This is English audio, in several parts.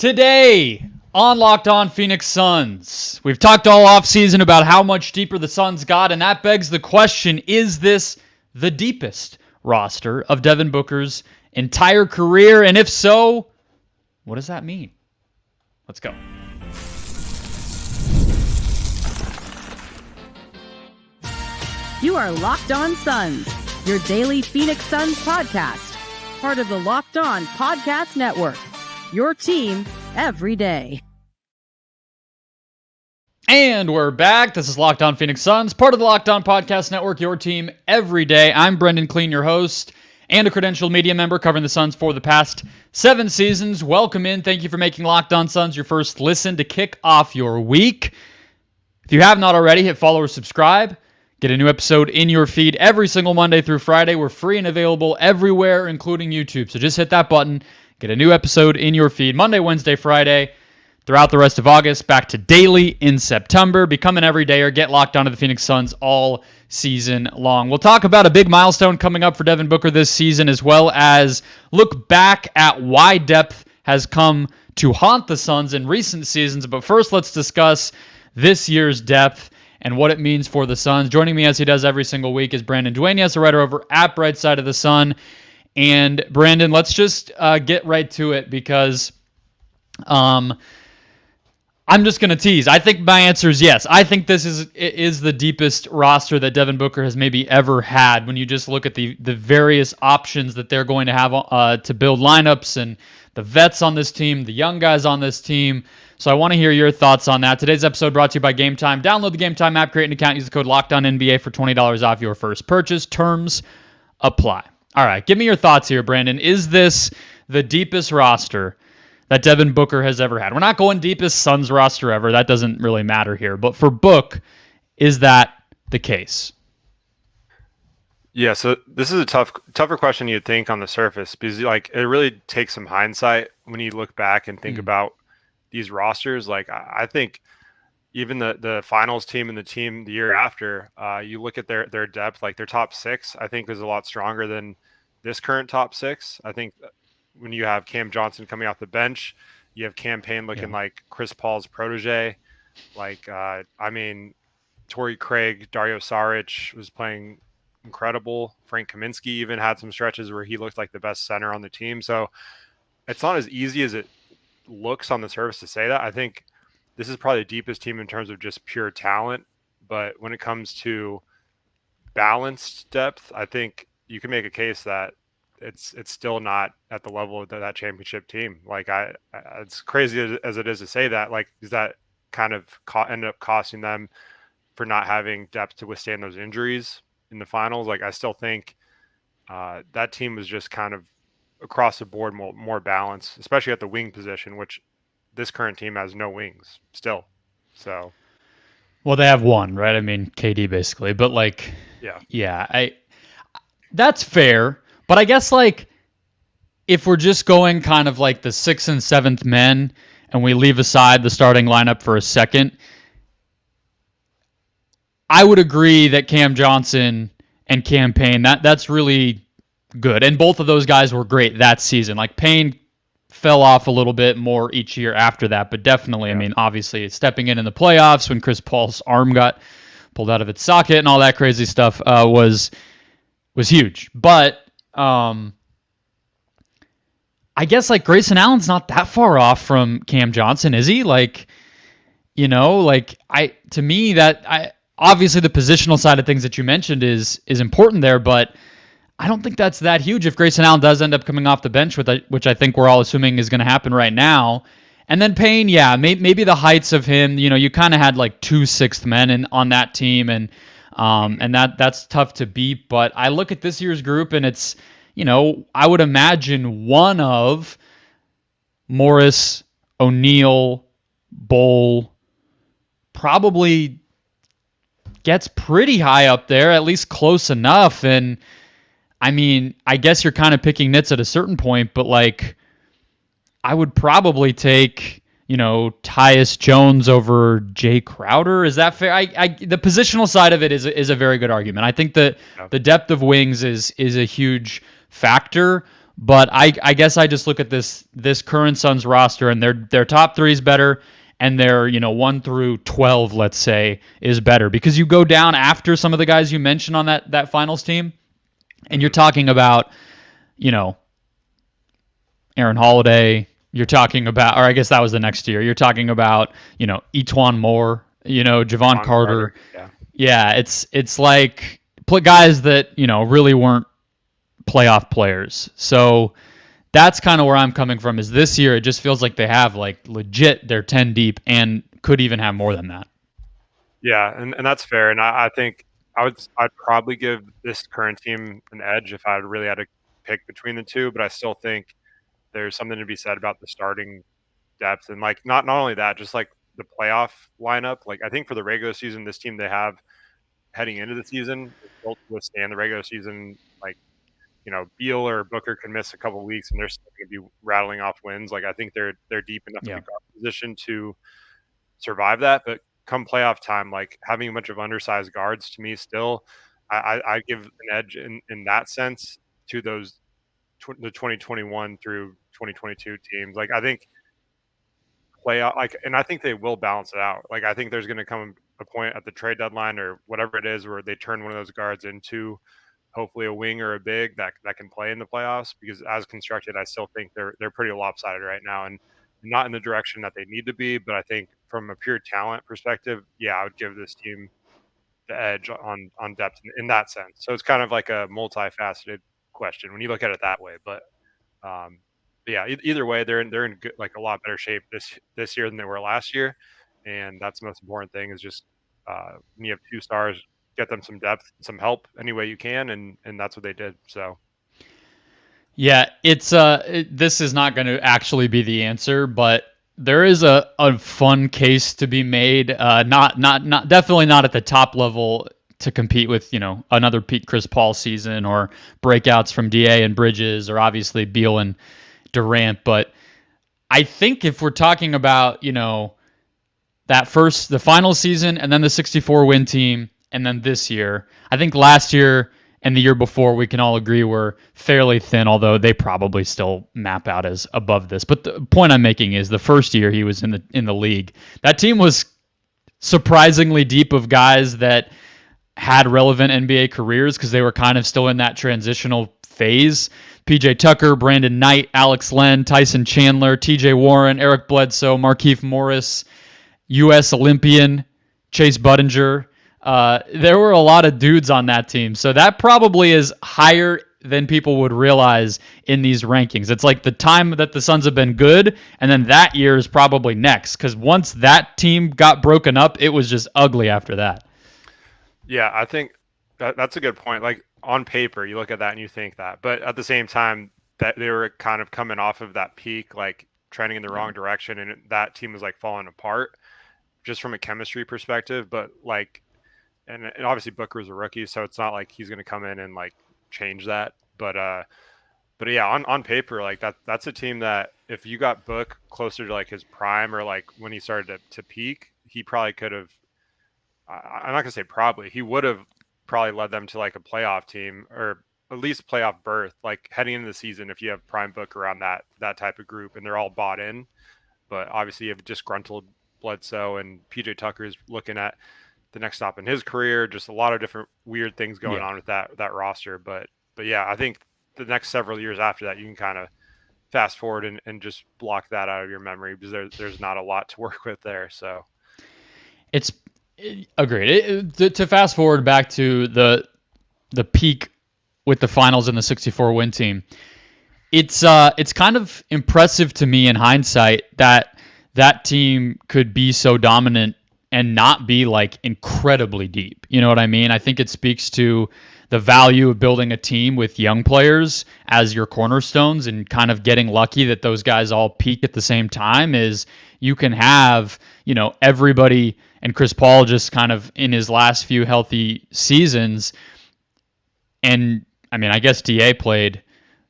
Today on Locked On Phoenix Suns, we've talked all offseason about how much deeper the Suns got, and that begs the question, is this the deepest roster of Devin Booker's entire career? And if so, what does that mean? Let's go. You are Locked On Suns, your daily Phoenix Suns podcast, part of the Locked On Podcast Network, your team every day. And we're back. This is Locked On Phoenix Suns, part of the Locked On Podcast Network, your team every day. I'm Brendon Kleen, your host, and a credentialed media member covering the Suns for the past 7 seasons. Welcome in. Thank you for making Locked On Suns your first listen to kick off your week. If you have not already, hit follow or subscribe. Get a new episode in your feed every single Monday through Friday. We're free and available everywhere, including YouTube. So just hit that button. Get a new episode in your feed Monday, Wednesday, Friday, throughout the rest of August, back to daily in September. Become an everydayer. Get locked onto the Phoenix Suns all season long. We'll talk about a big milestone coming up for Devin Booker this season, as well as look back at why depth has come to haunt the Suns in recent seasons. But first, let's discuss this year's depth and what it means for the Suns. Joining me as he does every single week is Brendon Dueñas, a writer over at Bright Side of the Sun. And Brandon, let's just get right to it because I'm just going to tease. I think my answer is yes. I think this is the deepest roster that Devin Booker has maybe ever had when you just look at the various options that they're going to have to build lineups and the vets on this team, the young guys on this team. So I want to hear your thoughts on that. Today's episode brought to you by Gametime. Download the Gametime app, create an account, use the code LOCKEDONNBA for $20 off your first purchase. Terms apply. All right, give me your thoughts here, Brandon. Is this the deepest roster that Devin Booker has ever had? We're not going deepest Suns roster ever. That doesn't really matter here. But for Book, is that the case? Yeah, so this is a tougher question you'd think on the surface because it really takes some hindsight when you look back and think about these rosters. I think even the finals team and the team the year after, you look at their depth, their top 6, I think is a lot stronger than this current top 6. I think when you have Cam Johnson coming off the bench, you have Cam Payne looking like Chris Paul's protege. Torrey Craig, Dario Saric was playing incredible. Frank Kaminsky even had some stretches where he looked like the best center on the team. So it's not as easy as it looks on the surface to say that. I think this is probably the deepest team in terms of just pure talent. But when it comes to balanced depth, I think you can make a case that it's still not at the level of that championship team. It's crazy as it is to say that. Does that kind of end up costing them for not having depth to withstand those injuries in the finals? I still think that team was just kind of across the board more balanced, especially at the wing position, which this current team has no wings still. So, well, they have one, right? I mean, KD basically, but that's fair. But I guess if we're just going kind of the 6th and 7th men and we leave aside the starting lineup for a second, I would agree that Cam Johnson and Cam Payne, that's really good. And both of those guys were great that season. Payne fell off a little bit more each year after that, but definitely, I mean, obviously stepping in the playoffs when Chris Paul's arm got pulled out of its socket and all that crazy stuff was huge. But I guess Grayson Allen's not that far off from Cam Johnson, is he? To me obviously the positional side of things that you mentioned is important there, but I don't think that's that huge if Grayson Allen does end up coming off the bench, which I think we're all assuming is going to happen right now. And then Payne, maybe the heights of him, you kind of had 2 6th men on that team, and that's tough to beat. But I look at this year's group, and it's, I would imagine one of Morris, O'Neal, Bol probably gets pretty high up there, at least close enough. And I mean, I guess you're kind of picking nits at a certain point, but I would probably take, Tyus Jones over Jay Crowder. Is that fair? The positional side of it is a very good argument. I think that the depth of wings is a huge factor, But I guess I just look at this current Suns roster, and their top 3 is better, and their 1 through 12, let's say, is better, because you go down after some of the guys you mentioned on that finals team, and you're talking about Aaron Holiday. You're talking about, or I guess that was the next year. You're talking about Etuan Moore, Javon Carter. Yeah, it's like guys that really weren't playoff players. So that's kind of where I'm coming from. Is this year it just feels like they have like legit, they're 10 deep and could even have more than that. Yeah, and that's fair. And I think I'd probably give this current team an edge if I really had to pick between the two. But I still think there's something to be said about the starting depth, and like not only that, just like the playoff lineup. Like I think for the regular season, this team they have heading into the season is built to withstand the regular season. Like Beal or Booker can miss a couple of weeks and they're still going to be rattling off wins. Like I think they're deep enough in the position to survive that. But come playoff time, like having a bunch of undersized guards, to me, still, I give an edge in that sense to those the 2021 through 2022 teams. Like I think playoff, like, and I think they will balance it out. Like I think there's going to come a point at the trade deadline or whatever it is where they turn one of those guards into hopefully a wing or a big that can play in the playoffs, because as constructed, I still think they're pretty lopsided right now and not in the direction that they need to be. But I think from a pure talent perspective, yeah, I would give this team the edge on depth in that sense. So it's kind of like a multifaceted question when you look at it that way. But yeah, either way, they're in good, like a lot better shape this year than they were last year, and that's the most important thing. Is just when you have 2 stars, get them some depth, some help any way you can, and that's what they did. So yeah, it's this is not going to actually be the answer, but there is a fun case to be made. Not definitely not at the top level to compete with another peak Chris Paul season or breakouts from DA and Bridges, or obviously Beal and Durant. But I think if we're talking about the final season and then the 64 win team and then this year, I think last year and the year before we can all agree were fairly thin, although they probably still map out as above this. But the point I'm making is the first year he was in the league, that team was surprisingly deep of guys that had relevant NBA careers because they were kind of still in that transitional phase. PJ Tucker, Brandon Knight, Alex Len, Tyson Chandler, TJ Warren, Eric Bledsoe, Markieff Morris, U.S. Olympian, Chase Budinger. There were a lot of dudes on that team. So that probably is higher than people would realize in these rankings. It's like the time that the Suns have been good, and then that year is probably next. Because once that team got broken up, it was just ugly after that. Yeah, I think that's a good point. Like on paper, you look at that and you think that. But at the same time, that they were kind of coming off of that peak, like trending in the wrong direction, and that team was like falling apart just from a chemistry perspective. But like, and obviously Booker was a rookie, so it's not like he's going to come in and like change that. But yeah, on paper, like that's a team that if you got Book closer to like his prime or like when he started to peak, he probably could have. I'm not gonna say probably. He would have probably led them to like a playoff team or at least playoff berth, like heading into the season. If you have prime Book around that type of group and they're all bought in, but obviously you have disgruntled Bledsoe and PJ Tucker is looking at the next stop in his career. Just a lot of different weird things going on with that roster. But yeah, I think the next several years after that, you can kind of fast forward and just block that out of your memory because there's not a lot to work with there. So it's agreed. To fast forward back to the peak with the finals and the 64 win team, it's kind of impressive to me in hindsight that team could be so dominant and not be like incredibly deep. You know what I mean? I think it speaks to the value of building a team with young players as your cornerstones and kind of getting lucky that those guys all peak at the same time. Is you can have, everybody, and Chris Paul just kind of in his last few healthy seasons. And I mean, I guess DA played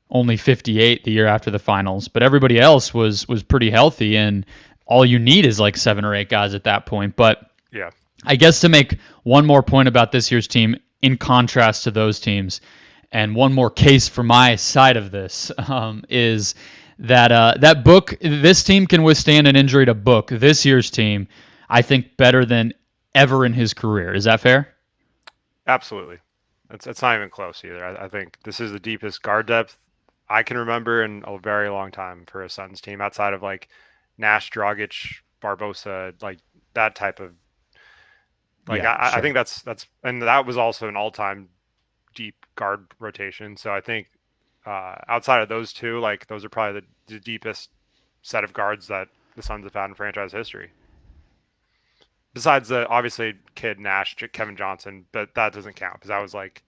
only 58 the year after the finals, but everybody else was pretty healthy, and all you need is like 7 or 8 guys at that point. But yeah, I guess to make one more point about this year's team in contrast to those teams, and one more case for my side of this is that that Book, this team can withstand an injury to Book, this year's team, I think better than ever in his career. Is that fair? Absolutely. It's not even close either. I think this is the deepest guard depth I can remember in a very long time for a Suns team, outside of like Nash, Dragic, Barbosa, like that type of I think that's and that was also an all-time deep guard rotation. So I think outside of those two, like those are probably the deepest set of guards that the Suns have had in franchise history. Besides the obviously Kid, Nash, Kevin Johnson, but that doesn't count because that was like,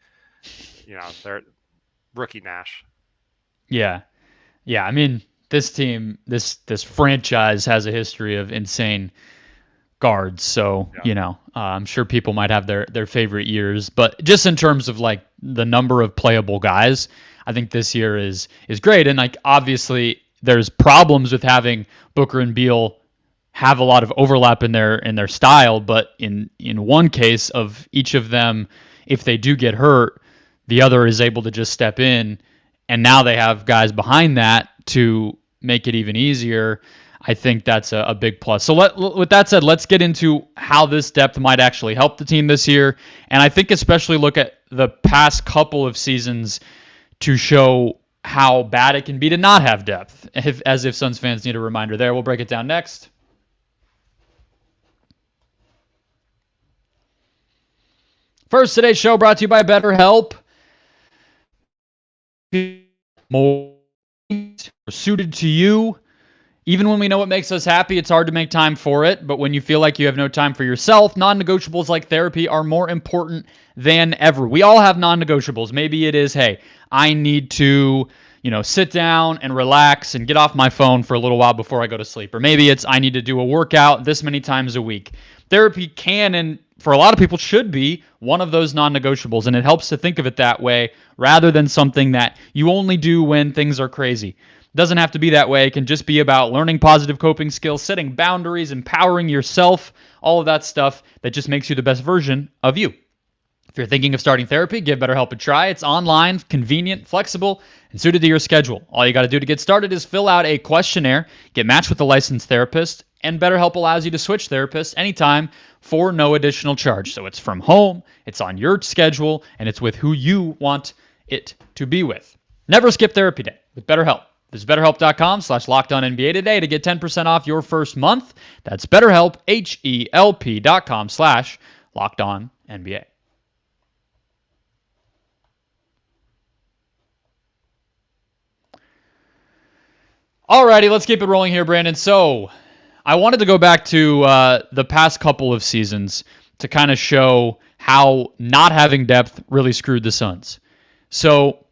they're rookie Nash. Yeah. I mean, this team, this franchise has a history of insane guards. So, I'm sure people might have their favorite years, but just in terms of like the number of playable guys, I think this year is great. And like, obviously there's problems with having Booker and Beal have a lot of overlap in their style, but in one case of each of them, if they do get hurt, the other is able to just step in, and now they have guys behind that to make it even easier. I think that's a big plus. So with that said, let's get into how this depth might actually help the team this year, and I think especially look at the past couple of seasons to show how bad it can be to not have depth, as if Suns fans need a reminder there. We'll break it down next. First, today's show brought to you by BetterHelp. More suited to you. Even when we know what makes us happy, it's hard to make time for it. But when you feel like you have no time for yourself, non-negotiables like therapy are more important than ever. We all have non-negotiables. Maybe it is, hey, I need to, sit down and relax and get off my phone for a little while before I go to sleep. Or maybe it's I need to do a workout this many times a week. Therapy can and for a lot of people should be one of those non-negotiables, and it helps to think of it that way rather than something that you only do when things are crazy. It doesn't have to be that way. It can just be about learning positive coping skills, setting boundaries, empowering yourself, all of that stuff that just makes you the best version of you. If you're thinking of starting therapy, give BetterHelp a try. It's online, convenient, flexible, and suited to your schedule. All you got to do to get started is fill out a questionnaire, get matched with a licensed therapist, and BetterHelp allows you to switch therapists anytime for no additional charge. So it's from home, it's on your schedule, and it's with who you want it to be with. Never skip therapy day with BetterHelp. Visit BetterHelp.com/LockedOnNBA today to get 10% off your first month. That's BetterHelp, HELP.com/LockedOnNBA. Alrighty, let's keep it rolling here, Brandon. So I wanted to go back to the past couple of seasons to kind of show how not having depth really screwed the Suns. So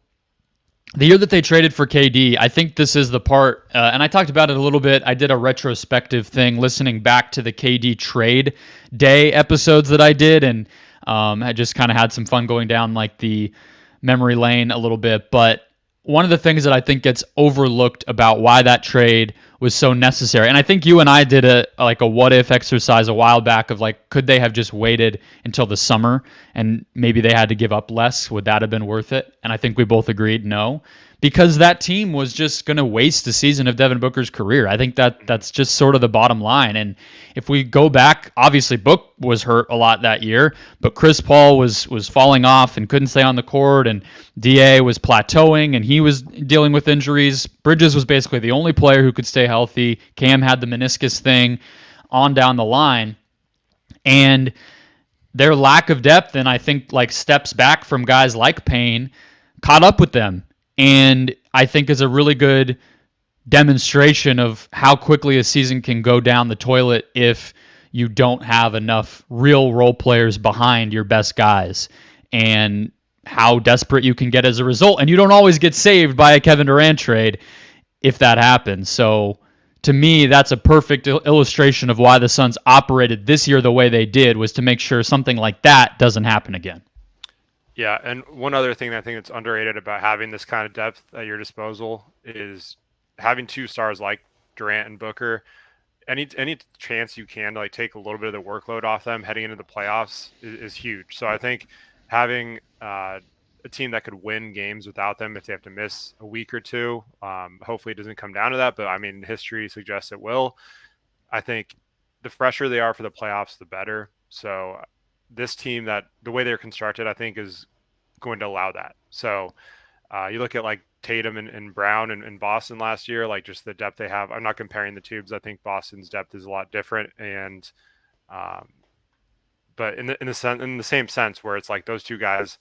the year that they traded for KD, I think this is the part, and I talked about it a little bit. I did a retrospective thing listening back to the KD trade day episodes that I did, and I just kind of had some fun going down like the memory lane a little bit. But one of the things that I think gets overlooked about why that trade was so necessary, and I think you and I did a what if exercise a while back of like, could they have just waited until the summer and maybe they had to give up less? Would that have been worth it? And I think we both agreed no, because that team was just going to waste a season of Devin Booker's career. I think that's just sort of the bottom line. And if we go back, obviously Book was hurt a lot that year, but Chris Paul was falling off and couldn't stay on the court, and DA was plateauing and he was dealing with injuries. Bridges was basically the only player who could stay healthy. Cam had the meniscus thing on down the line. And their lack of depth, and I think like steps back from guys like Payne, caught up with them. And I think is a really good demonstration of how quickly a season can go down the toilet if you don't have enough real role players behind your best guys, and how desperate you can get as a result. And you don't always get saved by a Kevin Durant trade if that happens. So to me, that's a perfect illustration of why the Suns operated this year the way they did, was to make sure something like that doesn't happen again. Yeah, and one other thing that I think that's underrated about having this kind of depth at your disposal is having two stars like Durant and Booker. Any chance you can to like take a little bit of the workload off them heading into the playoffs is huge. So I think having a team that could win games without them if they have to miss a week or two. Hopefully it doesn't come down to that, but I mean, history suggests it will. I think the fresher they are for the playoffs, the better. So this team, that the way they're constructed, I think is going to allow that. So you look at like Tatum and Brown and Boston last year, like just the depth they have. I'm not comparing the tubes. I think Boston's depth is a lot different. And, but in the same sense where it's like those two guys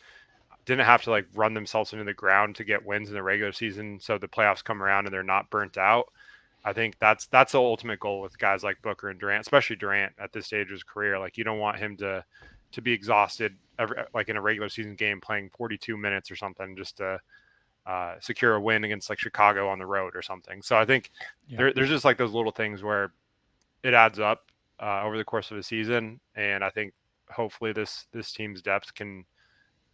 didn't have to like run themselves into the ground to get wins in the regular season. So the playoffs come around and they're not burnt out. I think that's the ultimate goal with guys like Booker and Durant, especially Durant at this stage of his career. Like you don't want him to be exhausted like in a regular season game playing 42 minutes or something just to secure a win against like Chicago on the road or something. So I think there's just like those little things where it adds up over the course of a season. And I think hopefully this team's depth can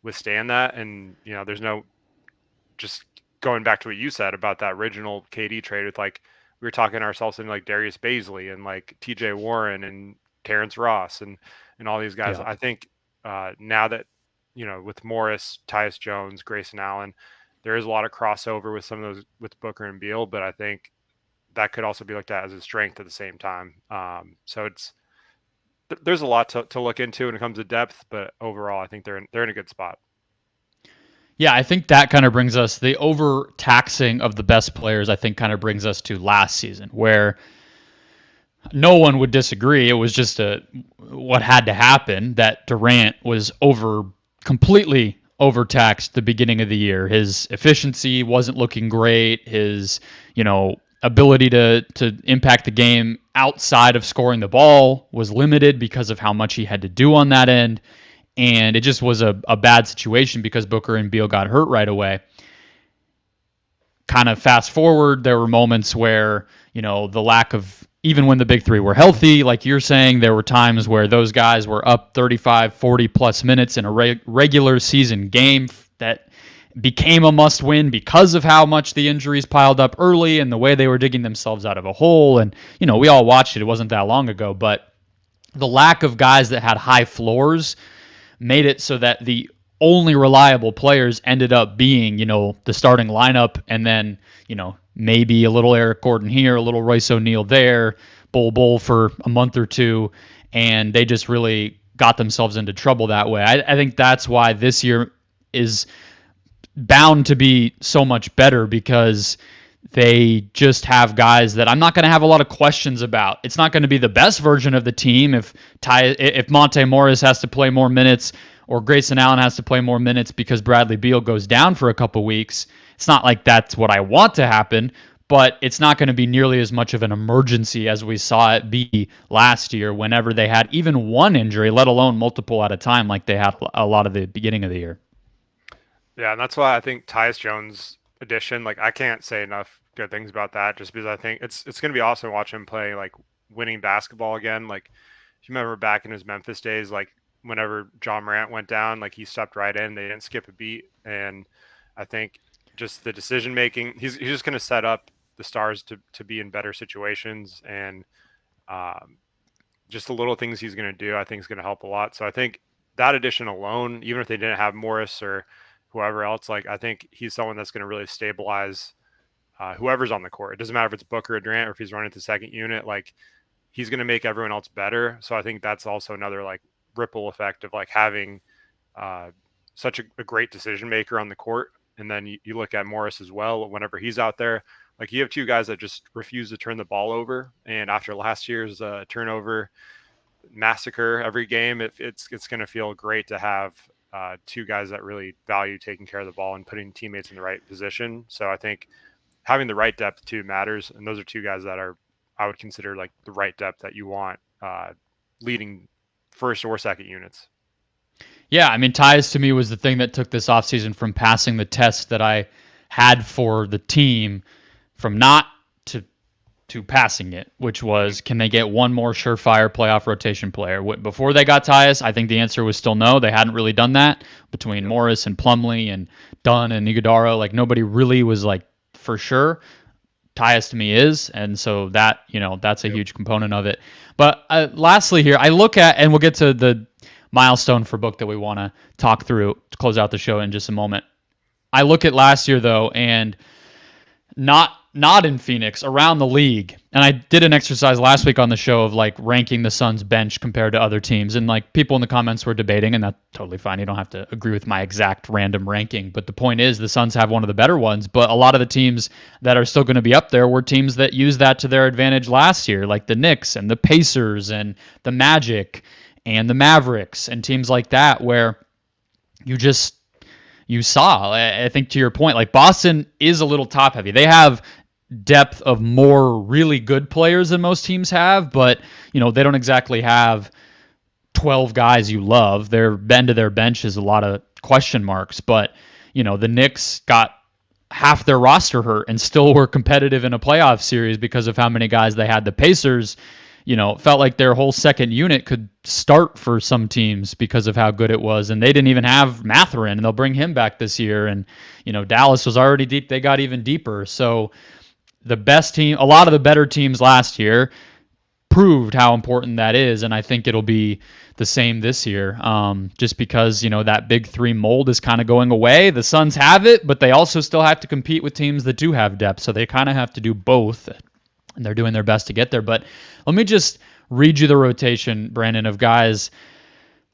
withstand that. And, you know, there's no, just going back to what you said about that original KD trade with like, we were talking ourselves into like Darius Baisley and like TJ Warren and Terrence Ross and all these guys. I think now that, you know, with Morris, Tyus Jones, Grayson Allen, there is a lot of crossover with some of those with Booker and Beal, but I think that could also be looked at as a strength at the same time. So there's a lot to look into when it comes to depth, but overall, I think they're in a good spot. Yeah, I think that kind of brings us, the overtaxing of the best players, I think kind of brings us to last season, where no one would disagree. It was just what had to happen, that Durant was completely overtaxed the beginning of the year. His efficiency wasn't looking great. His, ability to impact the game outside of scoring the ball was limited because of how much he had to do on that end. And it just was a bad situation because Booker and Beal got hurt right away. Kind of fast forward, there were moments where, the lack of, even when the big three were healthy, like you're saying, there were times where those guys were up 35, 40 plus minutes in a regular season game that became a must win because of how much the injuries piled up early and the way they were digging themselves out of a hole. And, we all watched it. It wasn't that long ago, but the lack of guys that had high floors made it so that the only reliable players ended up being, the starting lineup, and then, maybe a little Eric Gordon here, a little Royce O'Neal there, Bull for a month or two, and they just really got themselves into trouble that way. I think that's why this year is bound to be so much better, because they just have guys that I'm not going to have a lot of questions about. It's not going to be the best version of the team if Monte Morris has to play more minutes or Grayson Allen has to play more minutes because Bradley Beal goes down for a couple weeks. It's not like that's what I want to happen, but it's not going to be nearly as much of an emergency as we saw it be last year whenever they had even one injury, let alone multiple at a time like they had a lot of the beginning of the year. Yeah, and that's why I think Tyus Jones addition, like I can't say enough good things about that, just because I think it's going to be awesome to watch him play like winning basketball again. Like if you remember back in his Memphis days, like whenever John Morant went down, like he stepped right in, they didn't skip a beat. And I think just the decision making, he's just going to set up the stars to be in better situations, and just the little things he's going to do, I think is going to help a lot. So I think that addition alone, even if they didn't have Morris or whoever else, like I think he's someone that's going to really stabilize whoever's on the court. It doesn't matter if it's Booker or Durant or if he's running the second unit, like he's going to make everyone else better. So I think that's also another like ripple effect of like having such a great decision maker on the court. And then you look at Morris as well, whenever he's out there, like you have two guys that just refuse to turn the ball over. And after last year's turnover massacre every game, it's going to feel great to have two guys that really value taking care of the ball and putting teammates in the right position. So I think having the right depth too matters. And those are two guys that I would consider like the right depth that you want leading first or second units. Yeah, I mean, Tyus to me was the thing that took this offseason from passing the test that I had for the team from not to passing it, which was, can they get one more surefire playoff rotation player? Before they got Tyus, I think the answer was still no. They hadn't really done that between Morris and Plumlee and Dunn and Iguodala. Like nobody really was like for sure. Tyus to me is, and so that, that's a huge component of it. But lastly here, I look at, and we'll get to milestone for Book that we want to talk through to close out the show in just a moment. I look at last year, though, and not in Phoenix, around the league. And I did an exercise last week on the show of like ranking the Suns bench compared to other teams. And like people in the comments were debating, and that's totally fine. You don't have to agree with my exact random ranking. But the point is the Suns have one of the better ones. But a lot of the teams that are still going to be up there were teams that used that to their advantage last year, like the Knicks and the Pacers and the Magic and the Mavericks and teams like that, where you saw, I think to your point, like Boston is a little top heavy. They have depth of more really good players than most teams have, but they don't exactly have 12 guys you love. Their end of their bench is a lot of question marks, but the Knicks got half their roster hurt and still were competitive in a playoff series because of how many guys they had. The Pacers, felt like their whole second unit could start for some teams because of how good it was. And they didn't even have Mathurin, and they'll bring him back this year. And, Dallas was already deep. They got even deeper. So the best team, a lot of the better teams last year proved how important that is. And I think it'll be the same this year, just because, that big three mold is kind of going away. The Suns have it, but they also still have to compete with teams that do have depth. So they kind of have to do both. And they're doing their best to get there. But let me just read you the rotation, Brandon, of guys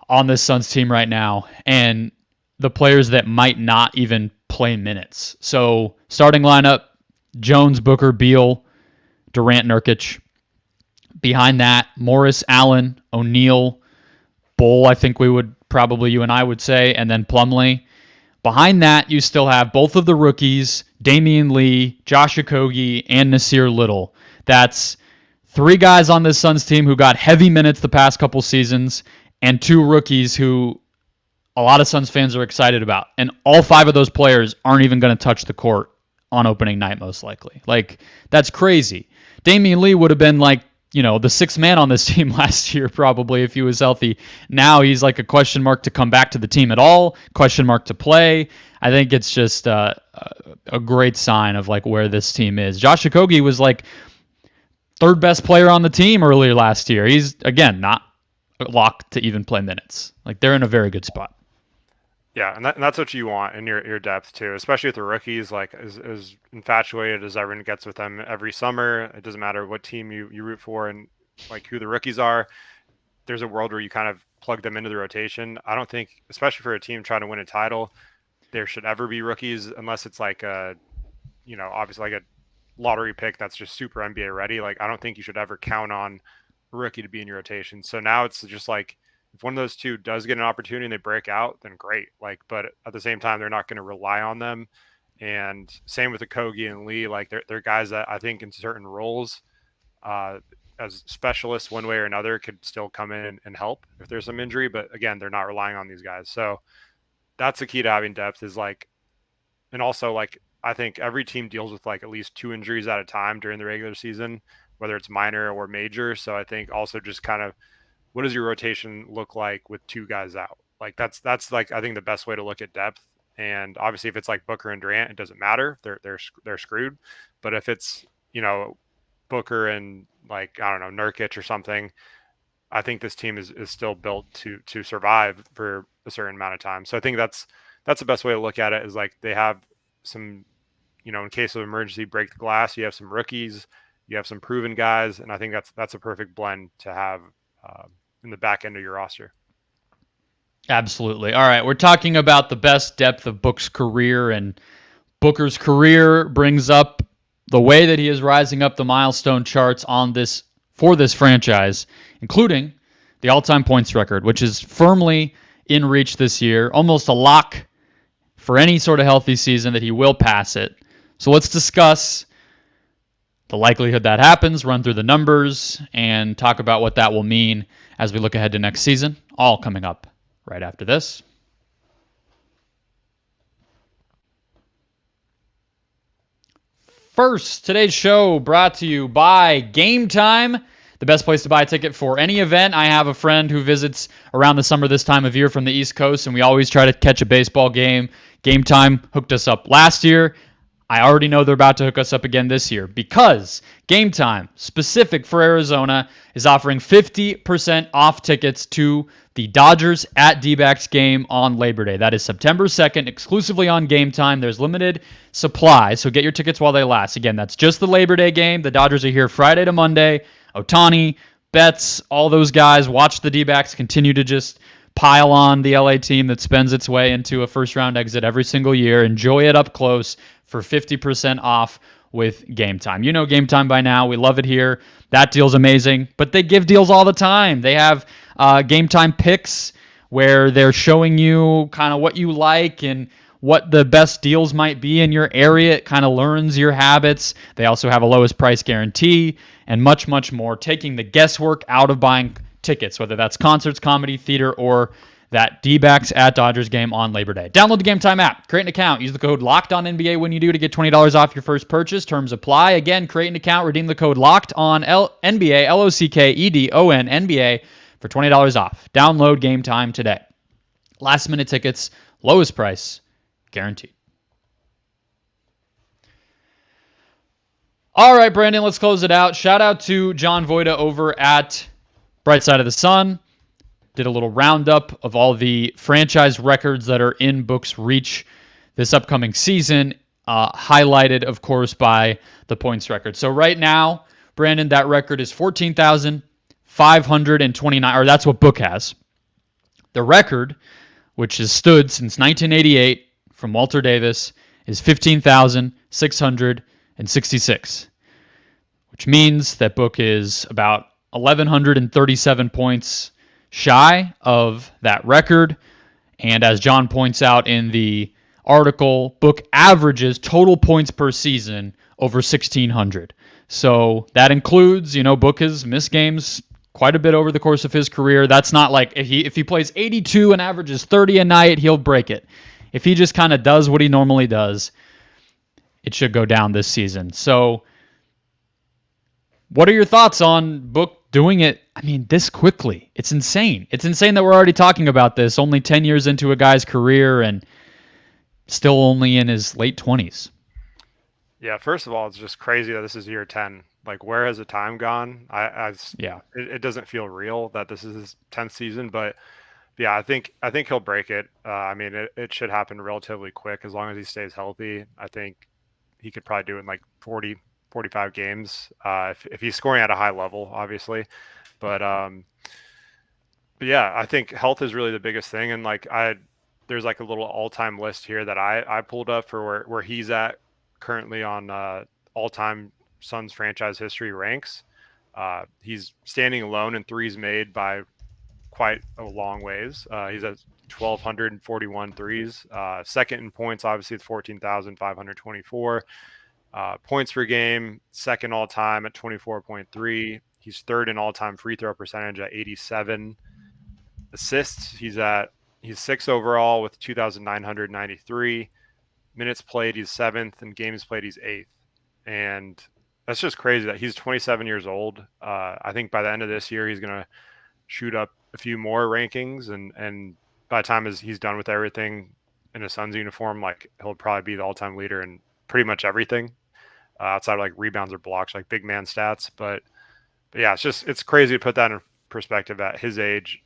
on this Suns team right now and the players that might not even play minutes. So starting lineup, Jones, Booker, Beal, Durant, Nurkic. Behind that, Morris, Allen, O'Neal, Bull, I think you and I would say, and then Plumlee. Behind that, you still have both of the rookies, Damian Lee, Josh Okogie, and Nasir Little. That's three guys on this Suns team who got heavy minutes the past couple seasons, and two rookies who a lot of Suns fans are excited about. And all five of those players aren't even going to touch the court on opening night, most likely. Like, that's crazy. Damian Lee would have been like, the sixth man on this team last year, probably, if he was healthy. Now he's like a question mark to come back to the team at all, question mark to play. I think it's just a great sign of like where this team is. Josh Okogie was like third best player on the team earlier last year. He's, again, not locked to even play minutes. Like, they're in a very good spot. Yeah, and that's what you want in your depth too, especially with the rookies. Like, as infatuated as everyone gets with them every summer, it doesn't matter what team you root for and like who the rookies are. There's a world where you kind of plug them into the rotation. I don't think, especially for a team trying to win a title, there should ever be rookies unless it's like obviously like a lottery pick that's just super NBA ready. Like, I don't think you should ever count on a rookie to be in your rotation. So now it's just like, if one of those two does get an opportunity and they break out, then great. Like, but at the same time, they're not going to rely on them. And same with Okogie and Lee. Like, they're guys that I think in certain roles, as specialists one way or another, could still come in and help if there's some injury. But again, they're not relying on these guys. So that's the key to having depth, is like, and also like, I think every team deals with like at least two injuries at a time during the regular season, whether it's minor or major. So I think also just kind of, what does your rotation look like with two guys out? Like, that's like, I think the best way to look at depth. And obviously if it's like Booker and Durant, it doesn't matter. They're screwed. But if it's, Booker and like, I don't know, Nurkic or something, I think this team is still built to survive for a certain amount of time. So I think that's the best way to look at it, is like they have some, in case of emergency, break the glass, you have some rookies, you have some proven guys. And I think that's a perfect blend to have in the back end of your roster. Absolutely. All right, we're talking about the best depth of Book's career, and Booker's career brings up the way that he is rising up the milestone charts for this franchise, including the all-time points record, which is firmly in reach this year, almost a lock for any sort of healthy season that he will pass it. So let's discuss the likelihood that happens, run through the numbers, and talk about what that will mean as we look ahead to next season, all coming up right after this. First, today's show brought to you by Gametime, the best place to buy a ticket for any event. I have a friend who visits around the summer this time of year from the East Coast, and we always try to catch a baseball game. Gametime hooked us up last year. I already know they're about to hook us up again this year, because Gametime, specific for Arizona, is offering 50% off tickets to the Dodgers at D-backs game on Labor Day. That is September 2nd, exclusively on Gametime. There's limited supply, so get your tickets while they last. Again, that's just the Labor Day game. The Dodgers are here Friday to Monday. Ohtani, Betts, all those guys. Watch the D-backs continue to just pile on the LA team that spends its way into a first-round exit every single year. Enjoy it up close for 50% off with Gametime. You know Gametime by now. We love it here. That deal's amazing, but they give deals all the time. They have Gametime picks where they're showing you kind of what you like and what the best deals might be in your area. It kind of learns your habits. They also have a lowest price guarantee and much, much more, taking the guesswork out of buying tickets, whether that's concerts, comedy, theater, or that D-backs at Dodgers game on Labor Day. Download the Gametime app, create an account, use the code LOCKEDONNBA when you do to get $20 off your first purchase. Terms apply. Again, create an account, redeem the code LOCKEDONNBA, LOCKEDONNBA for $20 off. Download Gametime today. Last minute tickets, lowest price, guaranteed. All right, Brandon, let's close it out. Shout out to John Voida over at Bright Side of the Sun. Did a little roundup of all the franchise records that are in Book's reach this upcoming season, highlighted, of course, by the points record. So right now, Brandon, that record is 14,529, or that's what Book has. The record, which has stood since 1988 from Walter Davis, is 15,666, which means that Book is about 1,137 points shy of that record. And as John points out in the article, Book averages total points per season over 1,600. So that includes, Book has missed games quite a bit over the course of his career. That's not like if he plays 82 and averages 30 a night, he'll break it. If he just kind of does what he normally does, it should go down this season. So what are your thoughts on Book doing it, this quickly? It's insane. It's insane that we're already talking about this only 10 years into a guy's career and still only in his late 20s. Yeah, first of all, it's just crazy that this is year 10. Like, where has the time gone? It doesn't feel real that this is his 10th season, but yeah, I think he'll break it. It should happen relatively quick as long as he stays healthy. I think he could probably do it in like 40, 45 games if he's scoring at a high level, obviously. But yeah, I think health is really the biggest thing. And there's like a little all-time list here that I pulled up for where he's at currently on all-time Suns franchise history ranks. He's standing alone in threes made by quite a long ways. He's at 1,241 threes. Second in points, obviously, it's 14,524. Points per game, second all-time at 24.3. He's third in all-time free throw percentage at 87. Assists, he's sixth overall with 2,993. Minutes played, he's seventh, and games played, he's eighth. And that's just crazy that he's 27 years old. I think by the end of this year, he's going to shoot up a few more rankings, and by the time he's done with everything in a Suns uniform, he'll probably be the all-time leader in pretty much everything outside of rebounds or blocks, big man stats. But yeah, it's crazy to put that in perspective at his age,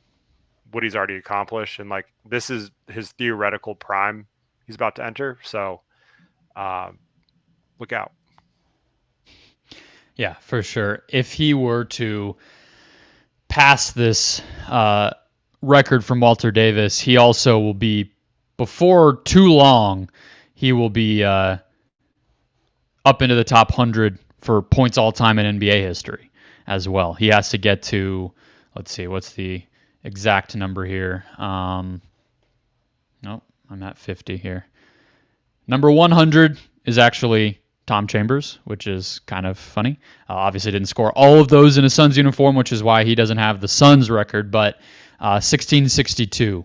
what he's already accomplished, and this is his theoretical prime he's about to enter. So look out. Yeah, for sure. If he were to pass this record from Walter Davis, he also will be, before too long, he will be up into the top 100 for points all time in NBA history as well. He has to get to, let's see, what's the exact number here? Nope, I'm at 50 here. Number 100 is actually Tom Chambers, which is kind of funny. Obviously didn't score all of those in a Suns uniform, which is why he doesn't have the Suns record, but 1662.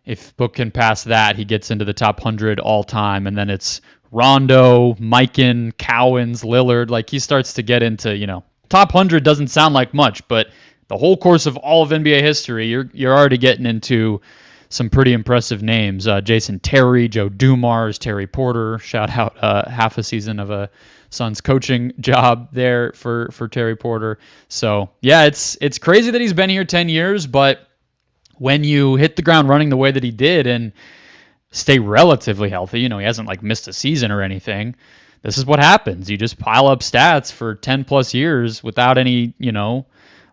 If Book can pass that, he gets into the top 100 all time, and then it's Rondo, Mikan, Cowens, Lillard. He starts to get into, top 100 doesn't sound like much, but the whole course of all of NBA history, you're already getting into some pretty impressive names. Jason Terry, Joe Dumars, Terry Porter. Shout out half a season of a Suns coaching job there for Terry Porter. So yeah, it's crazy that he's been here 10 years, but when you hit the ground running the way that he did and stay relatively healthy, he hasn't like missed a season or anything. This is what happens. You just pile up stats for 10 plus years without any,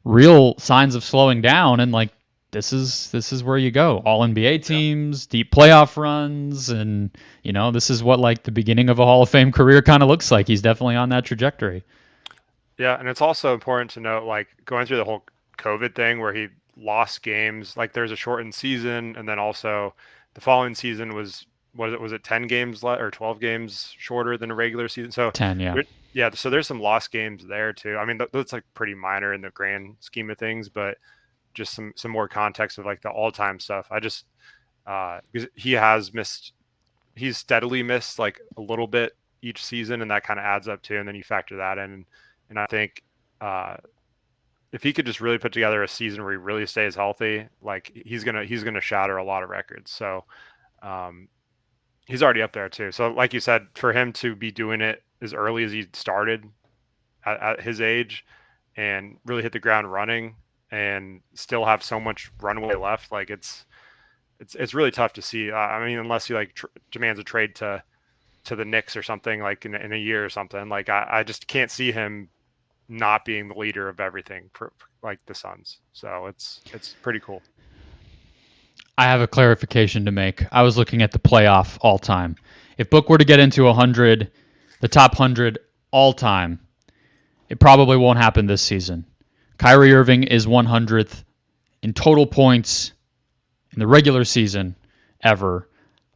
real signs of slowing down. And like, this is where you go. All NBA teams, deep playoff runs. And, this is what like the beginning of a Hall of Fame career kind of looks like. He's definitely on that trajectory. Yeah. And it's also important to note, like going through the whole COVID thing where he lost games, like there's a shortened season. And then also the following season was it 10 games or 12 games shorter than a regular season? So 10, yeah. Yeah, so there's some lost games there too. I mean, that's like pretty minor in the grand scheme of things, but just some more context of like the all-time stuff. I just because he's steadily missed like a little bit each season, and that kind of adds up too. And then you factor that in, and I think if he could just really put together a season where he really stays healthy, like he's gonna shatter a lot of records. So he's already up there too. So like you said, for him to be doing it as early as he started at his age and really hit the ground running and still have so much runway left, like it's really tough to see. I mean, unless he like demands a trade to the Knicks or something like in a year or something, like I just can't see him not being the leader of everything for like the Suns. So it's pretty cool. I have a clarification to make. I was looking at the playoff all time. If Book were to get into 100, the top 100 all time, it probably won't happen this season. Kyrie Irving is 100th in total points in the regular season ever.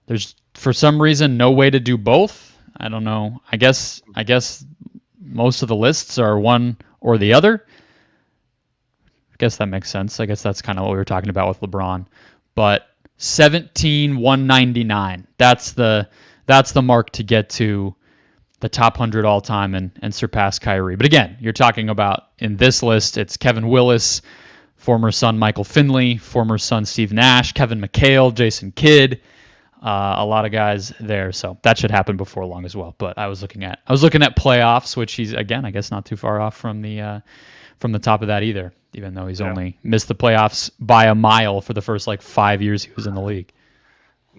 There's, for some reason, no way to do both. I don't know. I guess most of the lists are one or the other. I guess that makes sense. I guess that's kind of what we were talking about with LeBron. But 17,199. That's the mark to get to the top 100 all time and surpass Kyrie. But again, you're talking about in this list, it's Kevin Willis, former Sun Michael Finley, former Sun Steve Nash, Kevin McHale, Jason Kidd, a lot of guys there. So that should happen before long as well. But I was looking at playoffs, which he's, again, I guess not too far off from the top of that either, even though he's only missed the playoffs by a mile for the first like 5 years he was in the league.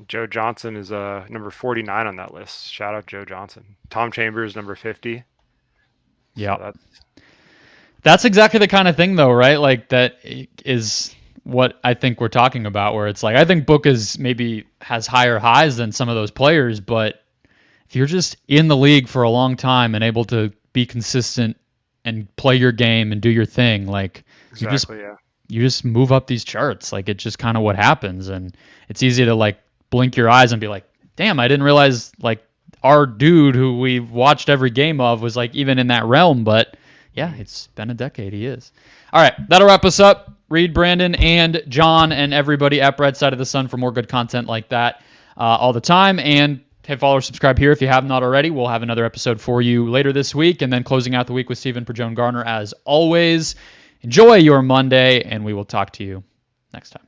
Joe Johnson is number 49 on that list. Shout out Joe Johnson. Tom Chambers, number 50. Yeah. So that's exactly the kind of thing though, right? Like that is what I think we're talking about, where it's like, I think Book has higher highs than some of those players, but if you're just in the league for a long time and able to be consistent and play your game and do your thing, like exactly, you just move up these charts. Like it's just kind of what happens. And it's easy to like blink your eyes and be like, damn, I didn't realize like our dude who we've watched every game of was like even in that realm. But yeah, it's been a decade. He is. All right, that'll wrap us up. Read Brandon and John and everybody at Bread Side of the Sun for more good content like that all the time. And hit follow or subscribe here if you have not already. We'll have another episode for you later this week, and then closing out the week with Stephen Perjone Garner as always. Enjoy your Monday, and we will talk to you next time.